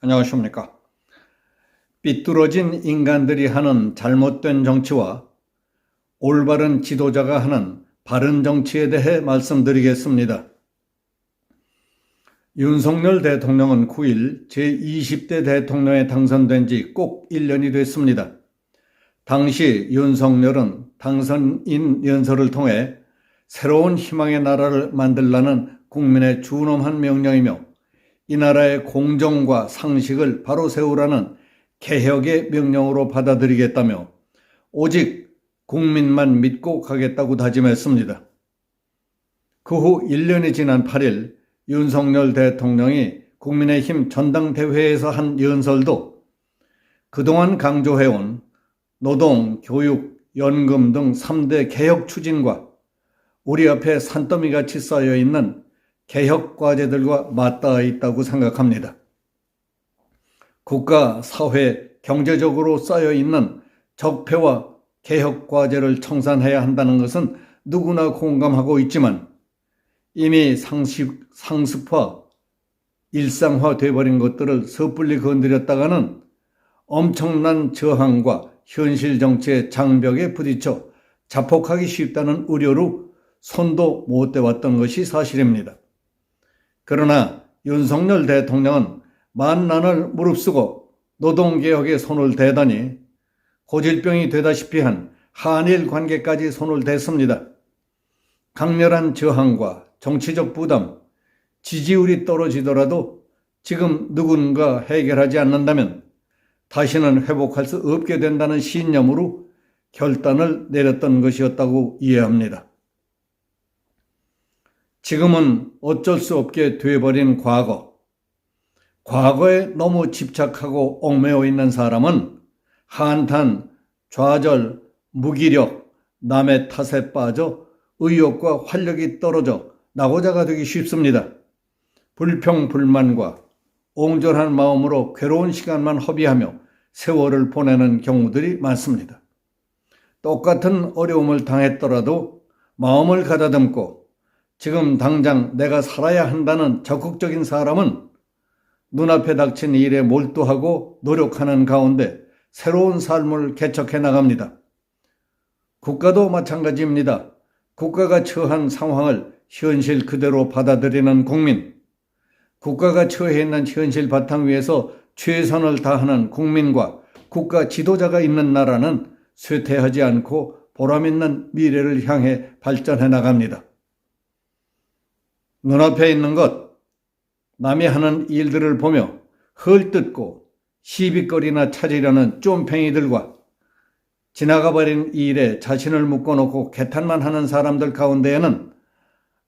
안녕하십니까. 삐뚤어진 인간들이 하는 잘못된 정치와 올바른 지도자가 하는 바른 정치에 대해 말씀드리겠습니다. 윤석열 대통령은 9일 제20대 대통령에 당선된 지 꼭 1년이 됐습니다. 당시 윤석열은 당선인 연설을 통해 새로운 희망의 나라를 만들라는 국민의 준엄한 명령이며 이 나라의 공정과 상식을 바로 세우라는 개혁의 명령으로 받아들이겠다며 오직 국민만 믿고 가겠다고 다짐했습니다. 그 후 1년이 지난 8일 윤석열 대통령이 국민의힘 전당대회에서 한 연설도 그동안 강조해온 노동, 교육, 연금 등 3대 개혁 추진과 우리 앞에 산더미같이 쌓여있는 개혁 과제들과 맞닿아 있다고 생각합니다. 국가, 사회, 경제적으로 쌓여있는 적폐와 개혁 과제를 청산해야 한다는 것은 누구나 공감하고 있지만 이미 상습화, 일상화 돼버린 것들을 섣불리 건드렸다가는 엄청난 저항과 현실 정치의 장벽에 부딪혀 자폭하기 쉽다는 우려로 손도 못 대왔던 것이 사실입니다. 그러나 윤석열 대통령은 만난을 무릅쓰고 노동개혁에 손을 대다니 고질병이 되다시피 한 한일 관계까지 손을 댔습니다. 강렬한 저항과 정치적 부담, 지지율이 떨어지더라도 지금 누군가 해결하지 않는다면 다시는 회복할 수 없게 된다는 신념으로 결단을 내렸던 것이었다고 이해합니다. 지금은 어쩔 수 없게 돼버린 과거에 너무 집착하고 얽매여 있는 사람은 한탄, 좌절, 무기력, 남의 탓에 빠져 의욕과 활력이 떨어져 낙오자가 되기 쉽습니다. 불평불만과 옹졸한 마음으로 괴로운 시간만 허비하며 세월을 보내는 경우들이 많습니다. 똑같은 어려움을 당했더라도 마음을 가다듬고 지금 당장 내가 살아야 한다는 적극적인 사람은 눈앞에 닥친 일에 몰두하고 노력하는 가운데 새로운 삶을 개척해 나갑니다. 국가도 마찬가지입니다. 국가가 처한 상황을 현실 그대로 받아들이는 국민, 국가가 처해 있는 현실 바탕 위에서 최선을 다하는 국민과 국가 지도자가 있는 나라는 쇠퇴하지 않고 보람있는 미래를 향해 발전해 나갑니다. 눈앞에 있는 것, 남이 하는 일들을 보며 헐뜯고 시비거리나 찾으려는 쫌팽이들과 지나가버린 일에 자신을 묶어놓고 개탄만 하는 사람들 가운데에는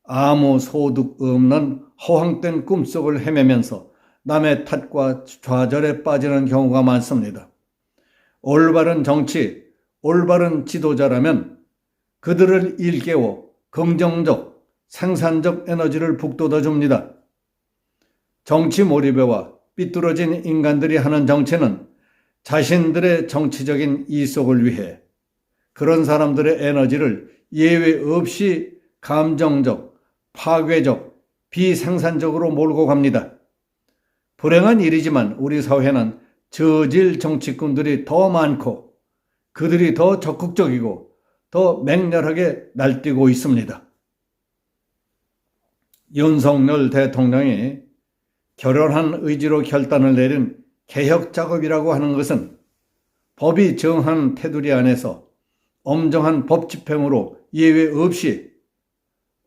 아무 소득 없는 허황된 꿈속을 헤매면서 남의 탓과 좌절에 빠지는 경우가 많습니다. 올바른 정치, 올바른 지도자라면 그들을 일깨워 긍정적, 생산적 에너지를 북돋아줍니다. 정치 몰입에와 삐뚤어진 인간들이 하는 정치는 자신들의 정치적인 이속을 위해 그런 사람들의 에너지를 예외 없이 감정적, 파괴적, 비생산적으로 몰고 갑니다. 불행한 일이지만 우리 사회는 저질 정치꾼들이 더 많고 그들이 더 적극적이고 더 맹렬하게 날뛰고 있습니다. 윤석열 대통령이 결연한 의지로 결단을 내린 개혁 작업이라고 하는 것은 법이 정한 테두리 안에서 엄정한 법 집행으로 예외 없이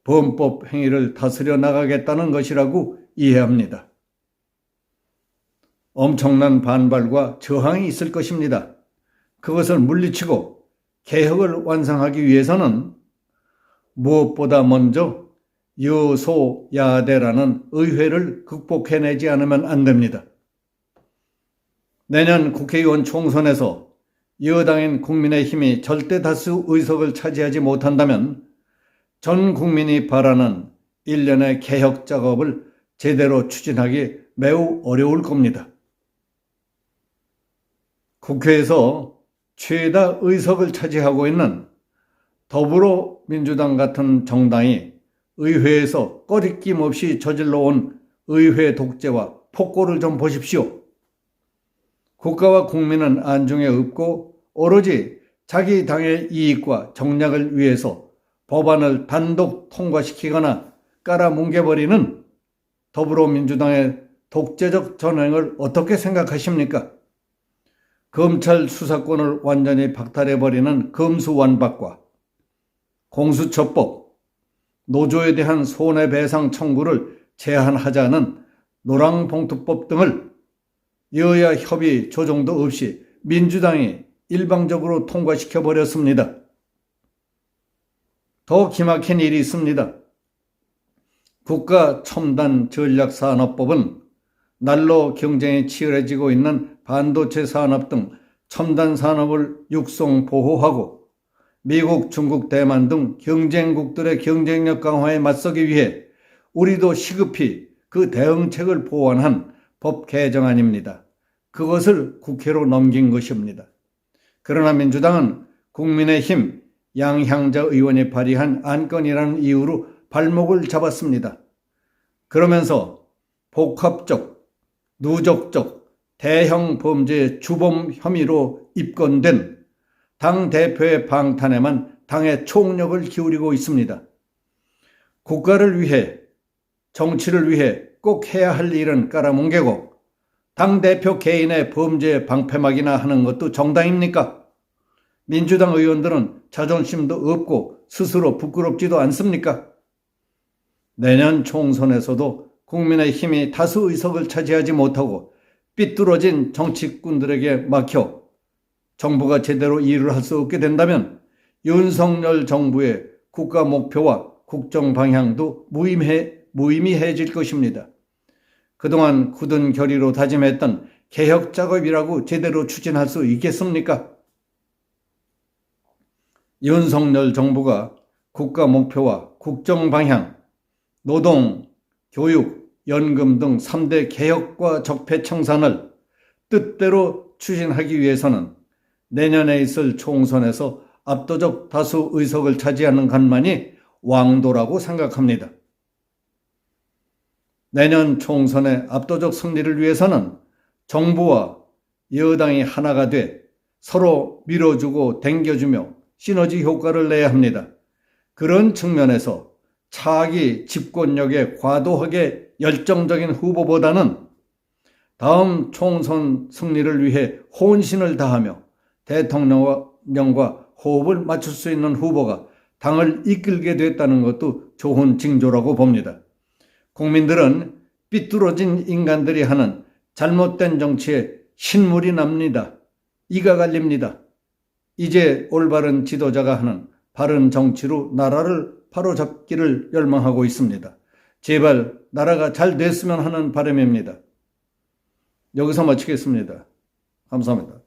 범법 행위를 다스려 나가겠다는 것이라고 이해합니다. 엄청난 반발과 저항이 있을 것입니다. 그것을 물리치고 개혁을 완성하기 위해서는 무엇보다 먼저 여소야대라는 의회를 극복해내지 않으면 안 됩니다. 내년 국회의원 총선에서 여당인 국민의힘이 절대 다수 의석을 차지하지 못한다면 전 국민이 바라는 일련의 개혁 작업을 제대로 추진하기 매우 어려울 겁니다. 국회에서 최다 의석을 차지하고 있는 더불어민주당 같은 정당이 의회에서 꺼리낌 없이 저질러온 의회 독재와 폭거를 좀 보십시오. 국가와 국민은 안중에 없고 오로지 자기 당의 이익과 정략을 위해서 법안을 단독 통과시키거나 깔아뭉개버리는 더불어민주당의 독재적 전횡을 어떻게 생각하십니까? 검찰 수사권을 완전히 박탈해버리는 검수완박과 공수처법, 노조에 대한 손해배상 청구를 제한하자는 노랑봉투법 등을 여야 협의 조정도 없이 민주당이 일방적으로 통과시켜버렸습니다. 더 기막힌 일이 있습니다. 국가첨단전략산업법은 날로 경쟁이 치열해지고 있는 반도체 산업 등 첨단 산업을 육성 보호하고 미국, 중국, 대만 등 경쟁국들의 경쟁력 강화에 맞서기 위해 우리도 시급히 그 대응책을 보완한 법 개정안입니다. 그것을 국회로 넘긴 것입니다. 그러나 민주당은 국민의힘 양향자 의원이 발의한 안건이라는 이유로 발목을 잡았습니다. 그러면서 복합적, 누적적, 대형 범죄 주범 혐의로 입건된 당대표의 방탄에만 당의 총력을 기울이고 있습니다. 국가를 위해, 정치를 위해 꼭 해야 할 일은 깔아뭉개고 당대표 개인의 범죄 방패막이나 하는 것도 정당입니까? 민주당 의원들은 자존심도 없고 스스로 부끄럽지도 않습니까? 내년 총선에서도 국민의힘이 다수 의석을 차지하지 못하고 삐뚤어진 정치꾼들에게 막혀 정부가 제대로 일을 할 수 없게 된다면 윤석열 정부의 국가 목표와 국정 방향도 무의미해질 것입니다. 그동안 굳은 결의로 다짐했던 개혁 작업이라고 제대로 추진할 수 있겠습니까? 윤석열 정부가 국가 목표와 국정 방향, 노동, 교육, 연금 등 3대 개혁과 적폐 청산을 뜻대로 추진하기 위해서는 내년에 있을 총선에서 압도적 다수 의석을 차지하는 것만이 왕도라고 생각합니다. 내년 총선의 압도적 승리를 위해서는 정부와 여당이 하나가 돼 서로 밀어주고 당겨주며 시너지 효과를 내야 합니다. 그런 측면에서 차기 집권력에 과도하게 열정적인 후보보다는 다음 총선 승리를 위해 혼신을 다하며 대통령과 호흡을 맞출 수 있는 후보가 당을 이끌게 됐다는 것도 좋은 징조라고 봅니다. 국민들은 삐뚤어진 인간들이 하는 잘못된 정치에 신물이 납니다. 이가 갈립니다. 이제 올바른 지도자가 하는 바른 정치로 나라를 바로잡기를 열망하고 있습니다. 제발 나라가 잘 됐으면 하는 바람입니다. 여기서 마치겠습니다. 감사합니다.